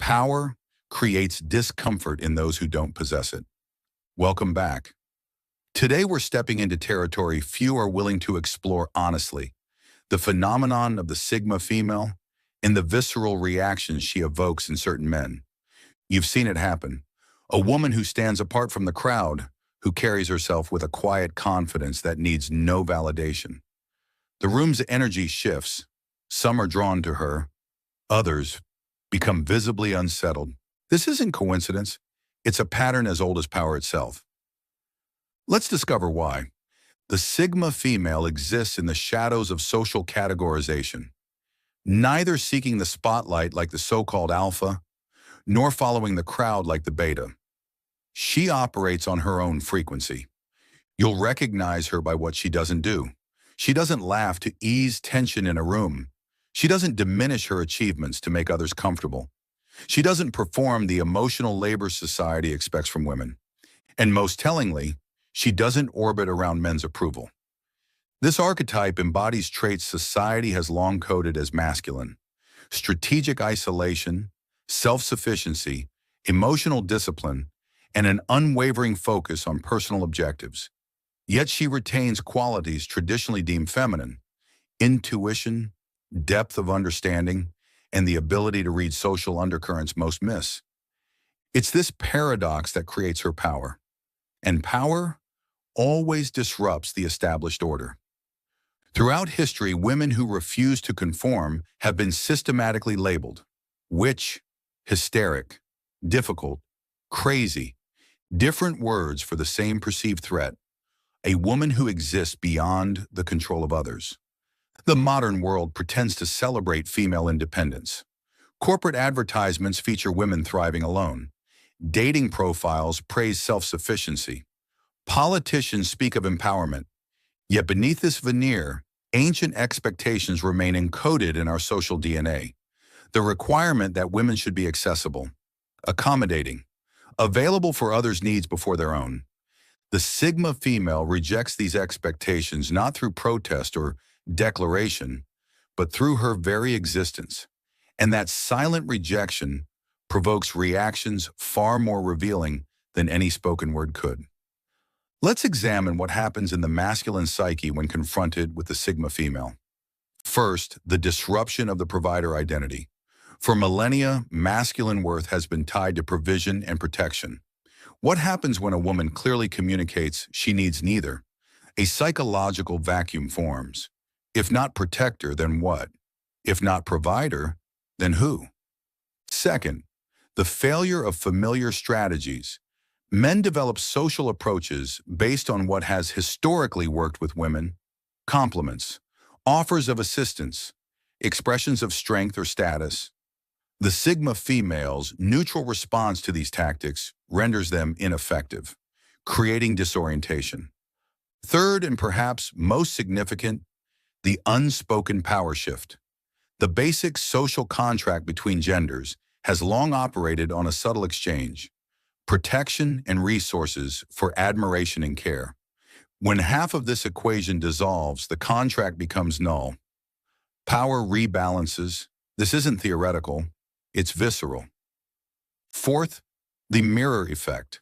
Power creates discomfort in those who don't possess it. Welcome back. Today we're stepping into territory few are willing to explore honestly, the phenomenon of the Sigma female and the visceral reactions she evokes in certain men. You've seen it happen. A woman who stands apart from the crowd, who carries herself with a quiet confidence that needs no validation. The room's energy shifts. Some are drawn to her. Others become visibly unsettled. This isn't coincidence. It's a pattern as old as power itself. Let's discover why. The Sigma female exists in the shadows of social categorization, neither seeking the spotlight like the so-called alpha, nor following the crowd like the beta. She operates on her own frequency. You'll recognize her by what she doesn't do. She doesn't laugh to ease tension in a room. She doesn't diminish her achievements to make others comfortable. She doesn't perform the emotional labor society expects from women. And most tellingly, she doesn't orbit around men's approval. This archetype embodies traits society has long coded as masculine: strategic isolation, self-sufficiency, emotional discipline, and an unwavering focus on personal objectives. Yet she retains qualities traditionally deemed feminine: intuition, depth of understanding, and the ability to read social undercurrents most miss. It's this paradox that creates her power. And power always disrupts the established order. Throughout history, women who refuse to conform have been systematically labeled witch, hysteric, difficult, crazy, different words for the same perceived threat: a woman who exists beyond the control of others. The modern world pretends to celebrate female independence. Corporate advertisements feature women thriving alone. Dating profiles praise self-sufficiency. Politicians speak of empowerment. Yet beneath this veneer, ancient expectations remain encoded in our social DNA. The requirement that women should be accessible, accommodating, available for others' needs before their own. The Sigma female rejects these expectations not through protest or declaration, but through her very existence. And that silent rejection provokes reactions far more revealing than any spoken word could. Let's examine what happens in the masculine psyche when confronted with the Sigma female. First, the disruption of the provider identity. For millennia, masculine worth has been tied to provision and protection. What happens when a woman clearly communicates she needs neither? A psychological vacuum forms. If not protector, then what? If not provider, then who? Second, the failure of familiar strategies. Men develop social approaches based on what has historically worked with women: compliments, offers of assistance, expressions of strength or status. The Sigma female's neutral response to these tactics renders them ineffective, creating disorientation. Third, and perhaps most significant, the unspoken power shift. The basic social contract between genders has long operated on a subtle exchange: protection and resources for admiration and care. When half of this equation dissolves, the contract becomes null. Power rebalances. This isn't theoretical, it's visceral. Fourth, the mirror effect.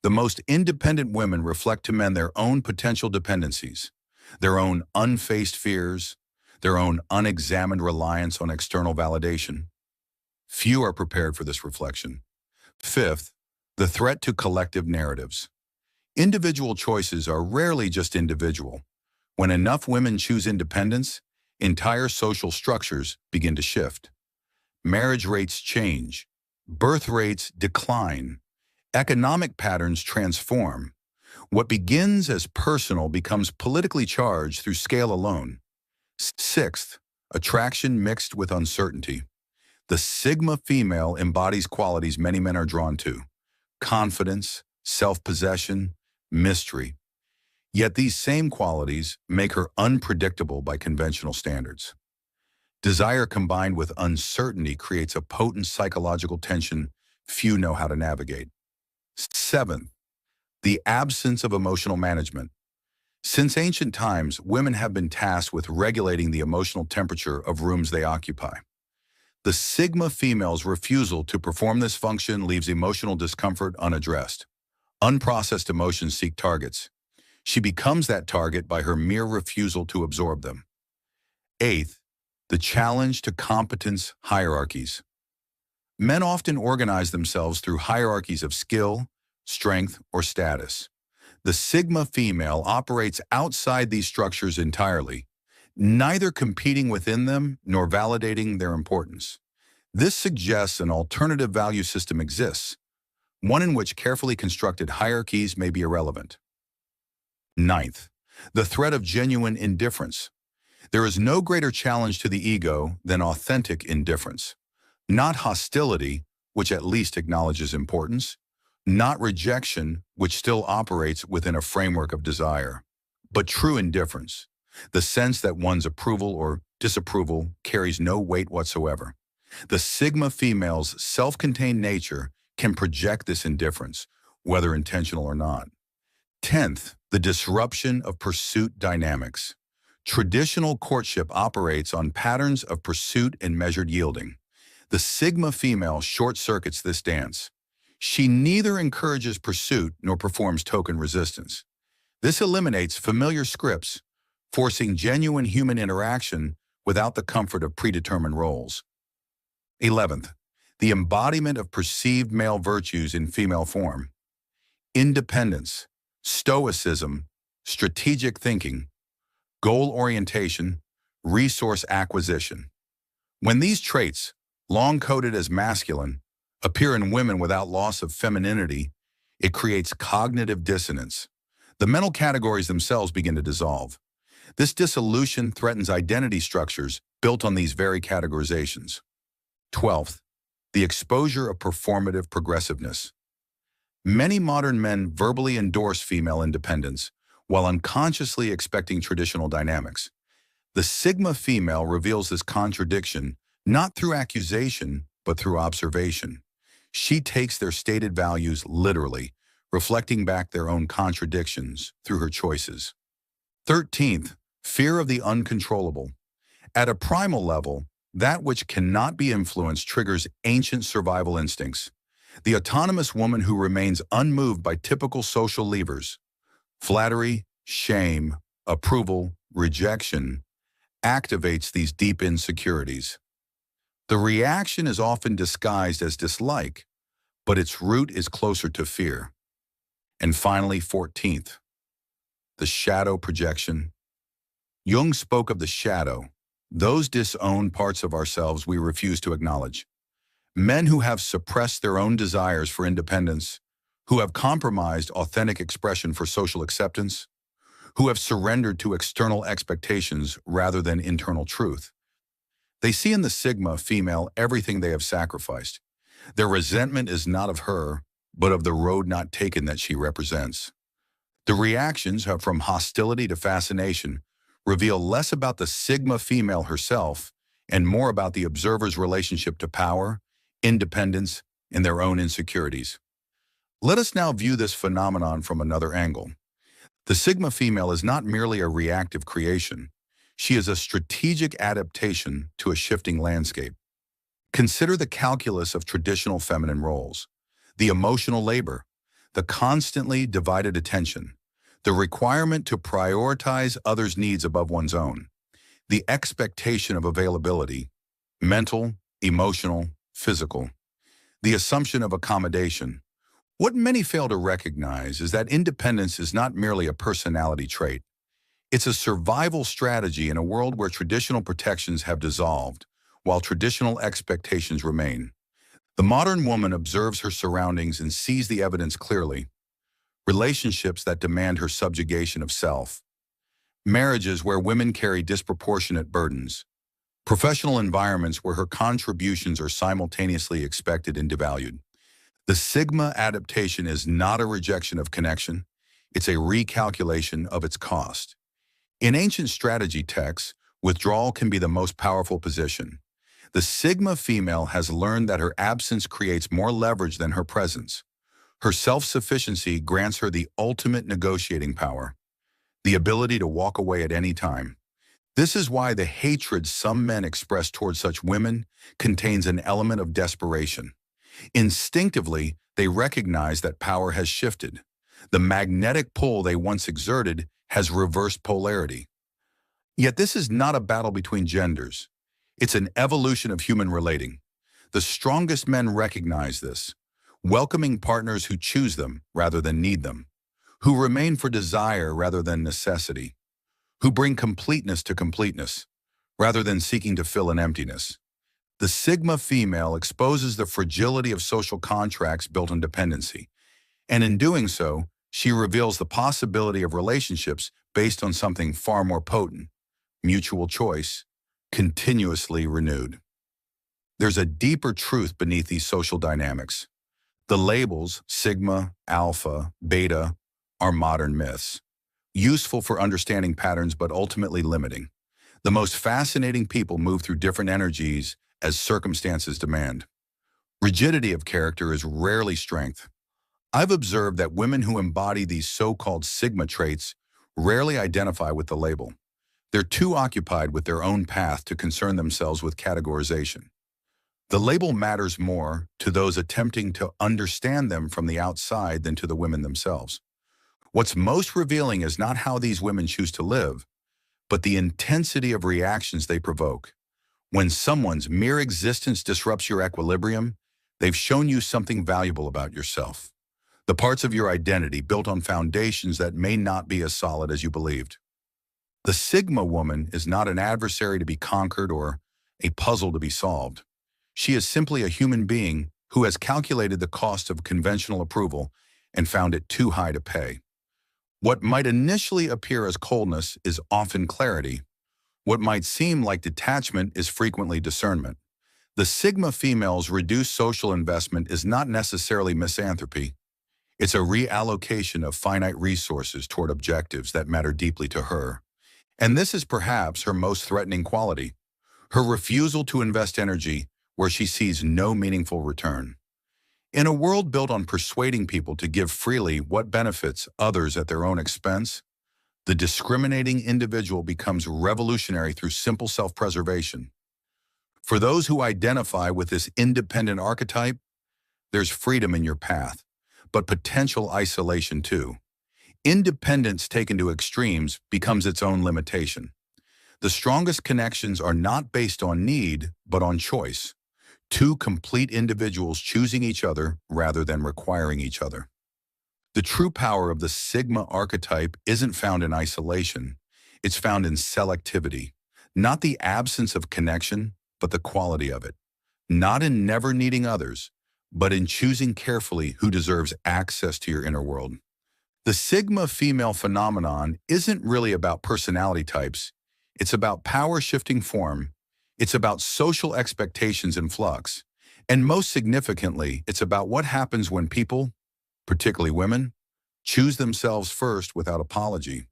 The most independent women reflect to men their own potential dependencies, their own unfaced fears, their own unexamined reliance on external validation. Few are prepared for this reflection. Fifth, the threat to collective narratives. Individual choices are rarely just individual. When enough women choose independence, entire social structures begin to shift. Marriage rates change, birth rates decline, economic patterns transform. What begins as personal becomes politically charged through scale alone. Sixth, attraction mixed with uncertainty. The Sigma female embodies qualities many men are drawn to: confidence, self-possession, mystery. Yet these same qualities make her unpredictable by conventional standards. Desire combined with uncertainty creates a potent psychological tension few know how to navigate. Seventh, the absence of emotional management. Since ancient times, women have been tasked with regulating the emotional temperature of rooms they occupy. The sigma female's refusal to perform this function leaves emotional discomfort unaddressed. Unprocessed emotions seek targets. She becomes that target by her mere refusal to absorb them. Eighth, the challenge to competence hierarchies. Men often organize themselves through hierarchies of skill, strength, or status. The sigma female operates outside these structures entirely, neither competing within them nor validating their importance. This suggests an alternative value system exists, one in which carefully constructed hierarchies may be irrelevant. Ninth, the threat of genuine indifference. There is no greater challenge to the ego than authentic indifference. Not hostility, which at least acknowledges importance, not rejection, which still operates within a framework of desire, but true indifference, the sense that one's approval or disapproval carries no weight whatsoever. The sigma female's self-contained nature can project this indifference, whether intentional or not. 10th, the disruption of pursuit dynamics. Traditional courtship operates on patterns of pursuit and measured yielding. The sigma female short-circuits this dance. She neither encourages pursuit nor performs token resistance. This eliminates familiar scripts, forcing genuine human interaction without the comfort of predetermined roles. 11th, the embodiment of perceived male virtues in female form. Independence, stoicism, strategic thinking, goal orientation, resource acquisition. When these traits, long coded as masculine, appear in women without loss of femininity, it creates cognitive dissonance. The mental categories themselves begin to dissolve. This dissolution threatens identity structures built on these very categorizations. 12th, the exposure of performative progressiveness. Many modern men verbally endorse female independence while unconsciously expecting traditional dynamics. The sigma female reveals this contradiction not through accusation, but through observation. She takes their stated values literally, reflecting back their own contradictions through her choices. 13th, fear of the uncontrollable. At a primal level, that which cannot be influenced triggers ancient survival instincts. The autonomous woman who remains unmoved by typical social levers, flattery, shame, approval, rejection, activates these deep insecurities. The reaction is often disguised as dislike, but its root is closer to fear. And finally, 14th, the shadow projection. Jung spoke of the shadow, those disowned parts of ourselves we refuse to acknowledge. Men who have suppressed their own desires for independence, who have compromised authentic expression for social acceptance, who have surrendered to external expectations rather than internal truth. They see in the sigma female everything they have sacrificed. Their resentment is not of her, but of the road not taken that she represents. The reactions, from hostility to fascination, reveal less about the sigma female herself and more about the observer's relationship to power, independence, and their own insecurities. Let us now view this phenomenon from another angle. The sigma female is not merely a reactive creation. She is a strategic adaptation to a shifting landscape. Consider the calculus of traditional feminine roles, the emotional labor, the constantly divided attention, the requirement to prioritize others' needs above one's own, the expectation of availability, mental, emotional, physical, the assumption of accommodation. What many fail to recognize is that independence is not merely a personality trait. It's a survival strategy in a world where traditional protections have dissolved, while traditional expectations remain. The modern woman observes her surroundings and sees the evidence clearly. Relationships that demand her subjugation of self. Marriages where women carry disproportionate burdens. Professional environments where her contributions are simultaneously expected and devalued. The sigma adaptation is not a rejection of connection. It's a recalculation of its cost. In ancient strategy texts, withdrawal can be the most powerful position. The sigma female has learned that her absence creates more leverage than her presence. Her self-sufficiency grants her the ultimate negotiating power, the ability to walk away at any time. This is why the hatred some men express towards such women contains an element of desperation. Instinctively, they recognize that power has shifted. The magnetic pull they once exerted has reversed polarity. Yet this is not a battle between genders. It's an evolution of human relating. The strongest men recognize this, welcoming partners who choose them rather than need them, who remain for desire rather than necessity, who bring completeness to completeness rather than seeking to fill an emptiness. The Sigma female exposes the fragility of social contracts built on dependency, and in doing so, she reveals the possibility of relationships based on something far more potent: mutual choice, continuously renewed. There's a deeper truth beneath these social dynamics. The labels, sigma, alpha, beta, are modern myths, useful for understanding patterns but ultimately limiting. The most fascinating people move through different energies as circumstances demand. Rigidity of character is rarely strength. I've observed that women who embody these so-called sigma traits rarely identify with the label. They're too occupied with their own path to concern themselves with categorization. The label matters more to those attempting to understand them from the outside than to the women themselves. What's most revealing is not how these women choose to live, but the intensity of reactions they provoke. When someone's mere existence disrupts your equilibrium, they've shown you something valuable about yourself. The parts of your identity built on foundations that may not be as solid as you believed. The Sigma woman is not an adversary to be conquered or a puzzle to be solved. She is simply a human being who has calculated the cost of conventional approval and found it too high to pay. What might initially appear as coldness is often clarity. What might seem like detachment is frequently discernment. The Sigma female's reduced social investment is not necessarily misanthropy. It's a reallocation of finite resources toward objectives that matter deeply to her. And this is perhaps her most threatening quality: her refusal to invest energy where she sees no meaningful return. In a world built on persuading people to give freely what benefits others at their own expense, the discriminating individual becomes revolutionary through simple self-preservation. For those who identify with this independent archetype, there's freedom in your path, but potential isolation too. Independence taken to extremes becomes its own limitation. The strongest connections are not based on need, but on choice. Two complete individuals choosing each other rather than requiring each other. The true power of the Sigma archetype isn't found in isolation. It's found in selectivity. Not the absence of connection, but the quality of it. Not in never needing others, but in choosing carefully who deserves access to your inner world. The Sigma female phenomenon isn't really about personality types. It's about power shifting form. It's about social expectations in flux. And most significantly, it's about what happens when people, particularly women, choose themselves first without apology.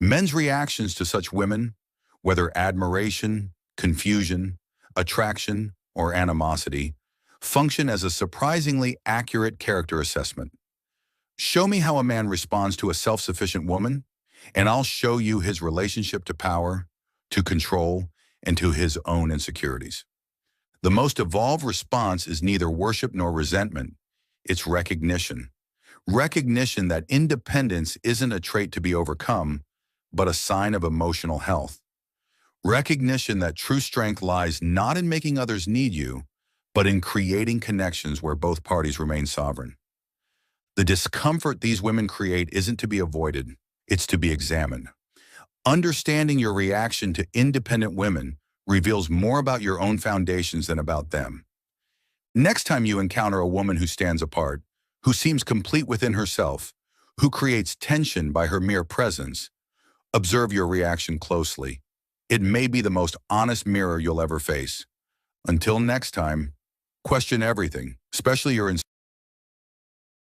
Men's reactions to such women, whether admiration, confusion, attraction, or animosity, function as a surprisingly accurate character assessment. Show me how a man responds to a self-sufficient woman, and I'll show you his relationship to power, to control, and to his own insecurities. The most evolved response is neither worship nor resentment. It's recognition. Recognition that independence isn't a trait to be overcome, but a sign of emotional health. Recognition that true strength lies not in making others need you, but in creating connections where both parties remain sovereign. The discomfort these women create isn't to be avoided, it's to be examined. Understanding your reaction to independent women reveals more about your own foundations than about them. Next time you encounter a woman who stands apart, who seems complete within herself, who creates tension by her mere presence, observe your reaction closely. It may be the most honest mirror you'll ever face. Until next time, question everything, especially your